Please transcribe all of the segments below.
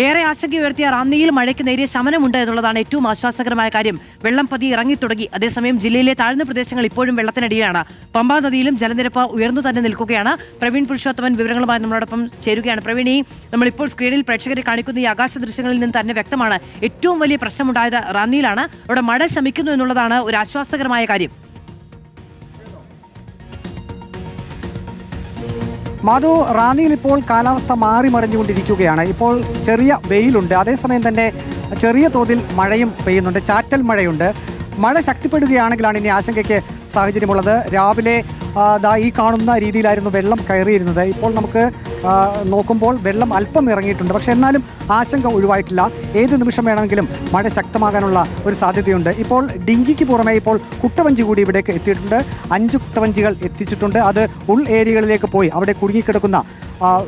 ഏറെ ആശങ്കയുയർത്തിയ റാന്നിയിൽ മഴയ്ക്ക് നേരിയ ശമനമുണ്ട് എന്നുള്ളതാണ് ഏറ്റവും ആശ്വാസകരമായ കാര്യം. വെള്ളം പതിയെ ഇറങ്ങിത്തുടങ്ങി. അതേസമയം ജില്ലയിലെ താഴ്ന്ന പ്രദേശങ്ങൾ ഇപ്പോഴും വെള്ളത്തിനടിയിലാണ്. പമ്പാ നദിയിലും ജലനിരപ്പ് ഉയർന്നു തന്നെ നിൽക്കുകയാണ്. പ്രവീൺ പുരുഷോത്തമൻ വിവരങ്ങളുമായി നമ്മളോടൊപ്പം ചേരുകയാണ്. പ്രവീൺ, നമ്മളിപ്പോൾ സ്ക്രീനിൽ പ്രേക്ഷകരെ കാണിക്കുന്ന ഈ ആകാശ ദൃശ്യങ്ങളിൽ നിന്ന് തന്നെ വ്യക്തമാണ് ഏറ്റവും വലിയ പ്രശ്നമുണ്ടായത് റാന്നിയിലാണ്. അവിടെ മഴ ശമിക്കുന്നു എന്നുള്ളതാണ് ഒരു ആശ്വാസകരമായ കാര്യം. മാധു, റാന്നിയിൽ ഇപ്പോൾ കാലാവസ്ഥ മാറി മറിഞ്ഞുകൊണ്ടിരിക്കുകയാണ്. ഇപ്പോൾ ചെറിയ വെയിലുണ്ട്, അതേസമയം തന്നെ ചെറിയ തോതിൽ മഴയും പെയ്യുന്നുണ്ട്, ചാറ്റൽ മഴയുണ്ട്. മഴ ശക്തിപ്പെടുകയാണെങ്കിലാണ് ഇനി ആശങ്കയ്ക്ക് സാഹചര്യമുള്ളത്. രാവിലെ ഈ കാണുന്ന രീതിയിലായിരുന്നു വെള്ളം കയറിയിരുന്നത്. ഇപ്പോൾ നമുക്ക് നോക്കുമ്പോൾ വെള്ളം അല്പം ഇറങ്ങിയിട്ടുണ്ട്. പക്ഷേ എന്നാലും ആശങ്ക ഒഴിവായിട്ടില്ല. ഏത് നിമിഷം വേണമെങ്കിലും മഴ ശക്തമാകാനുള്ള ഒരു സാധ്യതയുണ്ട്. ഇപ്പോൾ ഡിങ്കിക്ക് പുറമെ ഇപ്പോൾ കുട്ടവഞ്ചി കൂടി ഇവിടേക്ക് എത്തിയിട്ടുണ്ട്. 5 കുട്ടവഞ്ചികൾ എത്തിച്ചിട്ടുണ്ട്. അത് ഉൾ ഏരിയകളിലേക്ക് പോയി അവിടെ കുടുങ്ങിക്കിടക്കുന്ന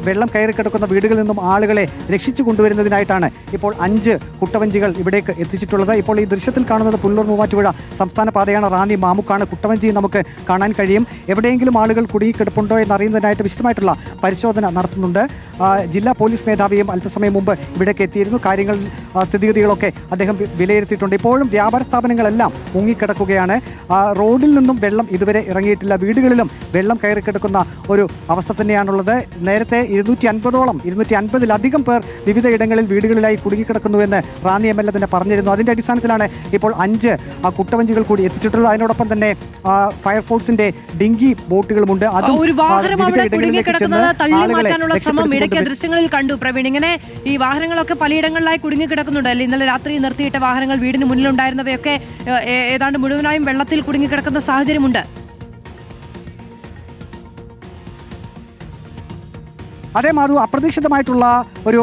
വെള്ളം കയറിക്കിടക്കുന്ന വീടുകളിൽ നിന്നും ആളുകളെ രക്ഷിച്ചു കൊണ്ടുവരുന്നതിനായിട്ടാണ് ഇപ്പോൾ 5 കുട്ടവഞ്ചികൾ ഇവിടേക്ക് എത്തിച്ചിട്ടുള്ളത്. ഇപ്പോൾ ഈ ദൃശ്യത്തിൽ കാണുന്നത് പുല്ലൂർ മൂവാറ്റുപുഴ സംസ്ഥാന പാതയാണ്. റാന്നി മാമുക്കാണ്. കുട്ടവഞ്ചി നമുക്ക് കാണാൻ കഴിയും. എവിടെയെങ്കിലും ആളുകൾ കുടുങ്ങിക്കിടപ്പുണ്ടോ എന്നറിയുന്നതിനായിട്ട് വിശദമായിട്ടുള്ള പരിശോധന നടത്തുന്നുണ്ട്. ജില്ലാ പോലീസ് മേധാവിയും അല്പസമയം മുമ്പ് ഇവിടേക്ക് എത്തിയിരുന്നു. സ്ഥിതിഗതികളൊക്കെ അദ്ദേഹം വിലയിരുത്തിയിട്ടുണ്ട്. ഇപ്പോഴും വ്യാപാര സ്ഥാപനങ്ങളെല്ലാം മുങ്ങിക്കിടക്കുകയാണ്. റോഡിൽ നിന്നും വെള്ളം ഇതുവരെ ഇറങ്ങിയിട്ടില്ല. വീടുകളിലും വെള്ളം കയറിക്കിടക്കുന്ന ഒരു അവസ്ഥ തന്നെയാണുള്ളത്. നേരത്തെ 250-ലധികം പേർ വിവിധ ഇടങ്ങളിൽ വീടുകളിലായി കുടുങ്ങിക്കിടക്കുന്നുവെന്ന് റാന്നി MLA തന്നെ പറഞ്ഞിരുന്നു. അതിന്റെ അടിസ്ഥാനത്തിലാണ് ഇപ്പോൾ 5 കുട്ടവഞ്ചികൾ കൂടി എത്തിച്ചിട്ടുള്ളത്. അതിനോടൊപ്പം തന്നെ ഫയർഫോഴ്സിന്റെ ഡിങ്കി ബോട്ടുകളുമുണ്ട്. അതും ദൃശ്യങ്ങളിൽ കണ്ടു. പ്രവീൺ, ഇങ്ങനെ ഈ വാഹനങ്ങളൊക്കെ പലയിടങ്ങളിലായി കുടുങ്ങിക്കിടക്കുന്നുണ്ട് അല്ലേ? ഇന്നലെ രാത്രി നിർത്തിയിട്ട വാഹനങ്ങൾ, വീടിന് മുന്നിലുണ്ടായിരുന്നവയൊക്കെ ഏതാണ്ട് മുഴുവനായും വെള്ളത്തിൽ കുടുങ്ങിക്കിടക്കുന്ന സാഹചര്യമുണ്ട്. അതേ മാധു, അപ്രതീക്ഷിതമായിട്ടുള്ള ഒരു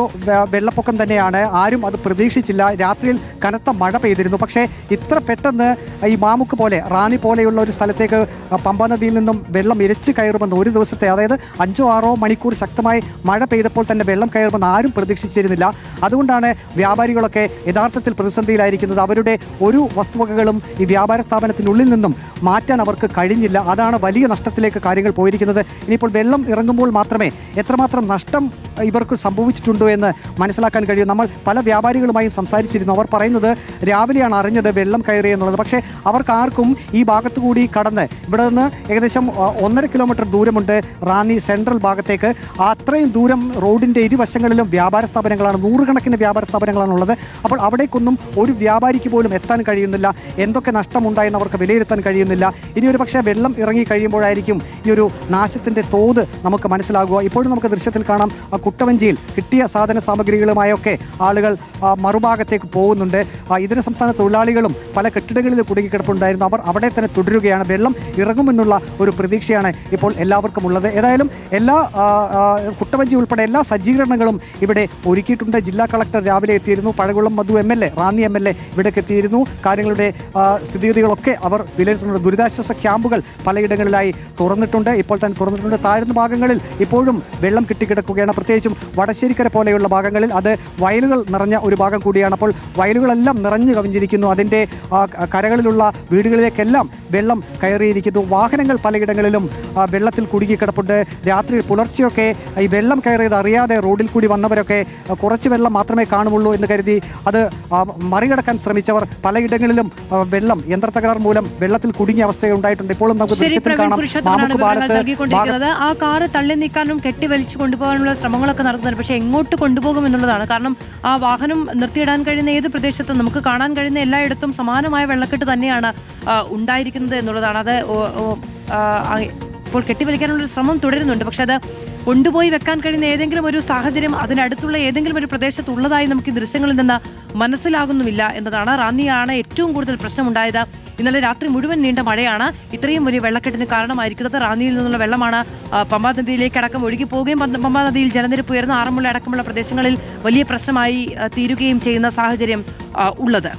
വെള്ളപ്പൊക്കം തന്നെയാണ്. ആരും അത് പ്രതീക്ഷിച്ചില്ല. രാത്രിയിൽ കനത്ത മഴ പെയ്തിരുന്നു. പക്ഷേ ഇത്ര പെട്ടെന്ന് ഈ മാമുക്ക് പോലെ, റാന്നി പോലെയുള്ള ഒരു സ്ഥലത്തേക്ക് പമ്പാ നദിയിൽ നിന്നും വെള്ളം ഇരച്ചു കയറുമെന്ന് ഒരു ദിവസത്തെ, അതായത് 5-6 മണിക്കൂർ ശക്തമായി മഴ പെയ്തപ്പോൾ തന്നെ വെള്ളം കയറുമെന്ന് ആരും പ്രതീക്ഷിച്ചിരുന്നില്ല. അതുകൊണ്ടാണ് വ്യാപാരികളൊക്കെ യഥാർത്ഥത്തിൽ പ്രതിസന്ധിയിലായിരിക്കുന്നത്. അവരുടെ ഒരു വസ്തുവകകളും ഈ വ്യാപാര സ്ഥാപനത്തിനുള്ളിൽ നിന്നും മാറ്റാൻ അവർക്ക് കഴിഞ്ഞില്ല. അതാണ് വലിയ നഷ്ടത്തിലേക്ക് കാര്യങ്ങൾ പോയിരിക്കുന്നത്. ഇനിയിപ്പോൾ വെള്ളം ഇറങ്ങുമ്പോൾ മാത്രമേ എത്രമാത്രം നഷ്ടം ഇവർക്ക് സംഭവിച്ചിട്ടുണ്ടോ എന്ന് മനസ്സിലാക്കാൻ കഴിയും. നമ്മൾ പല വ്യാപാരികളുമായും സംസാരിച്ചിരുന്നു. അവർ പറയുന്നത് രാവിലെയാണ് അറിഞ്ഞത് വെള്ളം കയറി എന്നുള്ളത്. പക്ഷേ അവർക്കാർക്കും ഈ ഭാഗത്തുകൂടി കടന്ന്, ഇവിടെ നിന്ന് ഏകദേശം 1.5 കിലോമീറ്റർ ദൂരമുണ്ട് റാന്നി സെൻട്രൽ ഭാഗത്തേക്ക്. അത്രയും ദൂരം റോഡിൻ്റെ ഇരുവശങ്ങളിലും വ്യാപാര സ്ഥാപനങ്ങളാണ്, നൂറുകണക്കിന് വ്യാപാര സ്ഥാപനങ്ങളാണുള്ളത്. അപ്പോൾ അവിടേക്കൊന്നും ഒരു വ്യാപാരിക്ക് പോലും എത്താൻ കഴിയുന്നില്ല. എന്തൊക്കെ നഷ്ടമുണ്ടായെന്ന് അവർക്ക് വിലയിരുത്താൻ കഴിയുന്നില്ല. ഇനി ഒരു പക്ഷേ വെള്ളം ഇറങ്ങി കഴിയുമ്പോഴായിരിക്കും ഈ ഒരു നാശത്തിൻ്റെ തോത് നമുക്ക് മനസ്സിലാകുക. ഇപ്പോഴും നമുക്ക് ദൃശ്യത്തിൽ കാണാം, കുട്ടവഞ്ചിയിൽ കിട്ടിയ സാധന സാമഗ്രികളുമായൊക്കെ ആളുകൾ മറുഭാഗത്തേക്ക് പോകുന്നുണ്ട്. ഇതര സംസ്ഥാന തൊഴിലാളികളും പല കെട്ടിടങ്ങളിൽ കുടുങ്ങിക്കിടപ്പുണ്ടായിരുന്നു. അവർ അവിടെ തന്നെ തുടരുകയാണ്. വെള്ളം ഇറങ്ങുമെന്നുള്ള ഒരു പ്രതീക്ഷയാണ് ഇപ്പോൾ എല്ലാവർക്കും ഉള്ളത്. ഏതായാലും എല്ലാ കുട്ടവഞ്ചി ഉൾപ്പെടെ എല്ലാ സജ്ജീകരണങ്ങളും ഇവിടെ ഒരുക്കിയിട്ടുണ്ട്. ജില്ലാ കളക്ടർ രാവിലെ എത്തിയിരുന്നു. പഴകുളം മധു MLA, റാന്നി MLA ഇവിടേക്ക് എത്തിയിരുന്നു. കാര്യങ്ങളുടെ സ്ഥിതിഗതികളൊക്കെ അവർ വിലയിരുത്തുന്നുണ്ട്. ദുരിതാശ്വാസ ക്യാമ്പുകൾ പലയിടങ്ങളിലായി തുറന്നിട്ടുണ്ട്. ഇപ്പോൾ തന്നെ തുറന്നിട്ടുണ്ട്. താഴ്ന്ന ഭാഗങ്ങളിൽ ഇപ്പോഴും വെള്ളം കിട്ടിക്കിടക്കുകയാണ്. പ്രത്യേകിച്ചും വടശ്ശേരിക്കര പോലെയുള്ള ഭാഗങ്ങളിൽ അത് വയലുകൾ നിറഞ്ഞ ഒരു ഭാഗം കൂടിയാണ്. അപ്പോൾ വയലുകളെല്ലാം നിറഞ്ഞു കവിഞ്ഞിരിക്കുന്നു. അതിൻ്റെ കരകളിലുള്ള വീടുകളിലേക്കെല്ലാം വെള്ളം കയറിയിരിക്കുന്നു. വാഹനങ്ങൾ പലയിടങ്ങളിലും വെള്ളത്തിൽ കുടുങ്ങിക്കിടപ്പുണ്ട്. രാത്രി പുലർച്ചെയൊക്കെ ഈ വെള്ളം കയറിയത് അറിയാതെ റോഡിൽ കൂടി വന്നവരൊക്കെ കുറച്ച് വെള്ളം മാത്രമേ കാണുമുള്ളൂ എന്ന് കരുതി അത് മറികടക്കാൻ ശ്രമിച്ചവർ പലയിടങ്ങളിലും വെള്ളം യന്ത്രത്തകരാർ മൂലം വെള്ളത്തിൽ കുടുങ്ങിയ അവസ്ഥയുണ്ടായിട്ടുണ്ട്. ഇപ്പോഴും നമുക്ക് ദൃശ്യത്തിൽ കാണാം, ആ കാറ് തള്ളി നീക്കാനും കെട്ടിവലിച്ചു കൊണ്ടുപോകാനുള്ള ശ്രമങ്ങളൊക്കെ നടത്തുന്നുണ്ട്. പക്ഷേ എങ്ങോട്ട് കൊണ്ടുപോകും എന്നുള്ളതാണ്. കാരണം ആ വാഹനം നിർത്തിയിടാൻ കഴിയുന്ന ഏത് പ്രദേശത്തും നമുക്ക് കാണാൻ കഴിയുന്ന എല്ലായിടത്തും സമാനമായ വെള്ളക്കെട്ട് തന്നെയാണ് ഉണ്ടായിരിക്കുന്നത് എന്നുള്ളതാണ്. അത് ഇപ്പോൾ കെട്ടിവലിക്കാനുള്ളൊരു ശ്രമം തുടരുന്നുണ്ട്. പക്ഷെ അത് കൊണ്ടുപോയി വെക്കാൻ കഴിയുന്ന ഏതെങ്കിലും ഒരു സാഹചര്യം അതിനടുത്തുള്ള ഏതെങ്കിലും ഒരു പ്രദേശത്ത് ഉള്ളതായി നമുക്ക് ഈ ദൃശ്യങ്ങളിൽ നിന്ന് മനസ്സിലാകുന്നുമില്ല എന്നതാണ്. റാന്നിയാണ് ഏറ്റവും കൂടുതൽ പ്രശ്നമുണ്ടായത്. ഇന്നലെ രാത്രി മുഴുവൻ നീണ്ട മഴയാണ് ഇത്രയും വലിയ വെള്ളക്കെട്ടിന് കാരണമായിരിക്കുന്നത്. റാന്നിയിൽ നിന്നുള്ള വെള്ളമാണ് പമ്പാ നദിയിലേക്ക് അടക്കം ഒഴുകി പോവുകയും പമ്പാ നദിയിൽ ജലനിരപ്പ് ഉയർന്ന ആറന്മുള അടക്കമുള്ള പ്രദേശങ്ങളിൽ വലിയ പ്രശ്നമായി തീരുകയും ചെയ്യുന്ന സാഹചര്യം ഉള്ളത്.